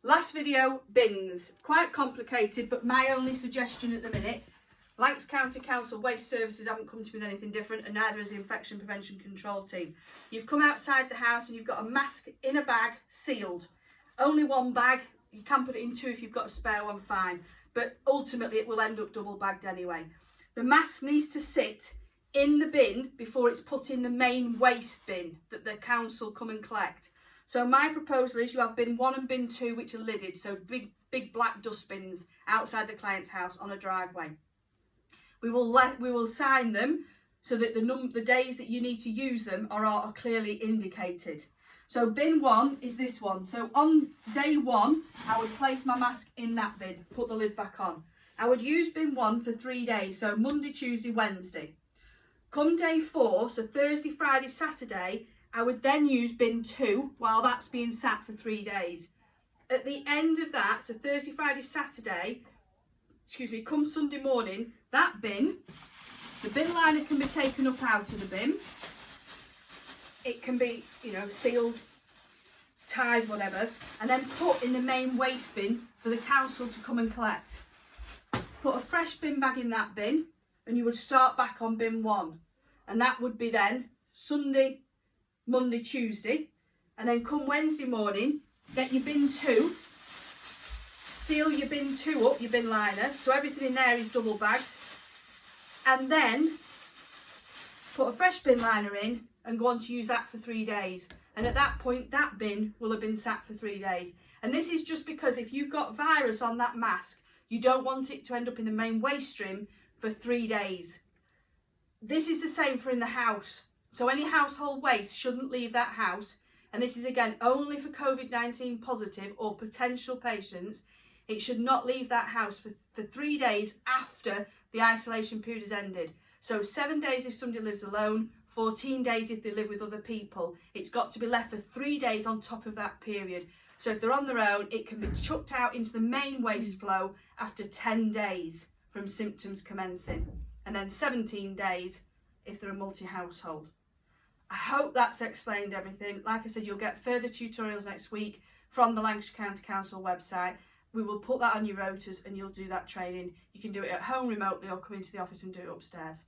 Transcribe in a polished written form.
Last video, bins. Quite complicated, but my only suggestion at the minute, Lancs County Council Waste Services haven't come to me with anything different, and neither has the Infection Prevention Control Team. You've come outside the house and you've got a mask in a bag, sealed. Only one bag. You can put it in two if you've got a spare one, fine. But ultimately it will end up double bagged anyway. The mask needs to sit in the bin before it's put in the main waste bin that the council come and collect. So my proposal is you have bin 1 and bin 2 which are lidded, so big black dustbins outside the client's house on a driveway. We will sign them so that the days that you need to use them are clearly indicated. So bin 1 is this one. So on day 1, I would place my mask in that bin, put the lid back on. I would use bin 1 for 3 days, so Monday, Tuesday, Wednesday. Come day 4, so Thursday, Friday, Saturday, I would then use bin 2 while that's being sat for 3 days. At the end of that, so Thursday, Friday, Saturday, come Sunday morning, that bin, the bin liner can be taken up out of the bin. It can be, sealed, tied, whatever, and then put in the main waste bin for the council to come and collect. Put a fresh bin bag in that bin, and you would start back on bin 1. And that would be then Sunday, Monday, Tuesday, and then come Wednesday morning, get your bin 2, seal your bin 2 up, your bin liner, so everything in there is double bagged, and then put a fresh bin liner in and go on to use that for 3 days. And at that point, that bin will have been sat for 3 days. And this is just because if you've got virus on that mask, you don't want it to end up in the main waste stream for 3 days. This is the same for in the house. So any household waste shouldn't leave that house. And this is again only for COVID-19 positive or potential patients. It should not leave that house for 3 days after the isolation period has ended. So 7 days if somebody lives alone, 14 days if they live with other people. It's got to be left for 3 days on top of that period. So if they're on their own, it can be chucked out into the main waste flow after 10 days from symptoms commencing. And then 17 days if they're a multi-household. I hope that's explained everything. Like I said, you'll get further tutorials next week from the Lancashire County Council website. We will put that on your rotas and you'll do that training. You can do it at home remotely or come into the office and do it upstairs.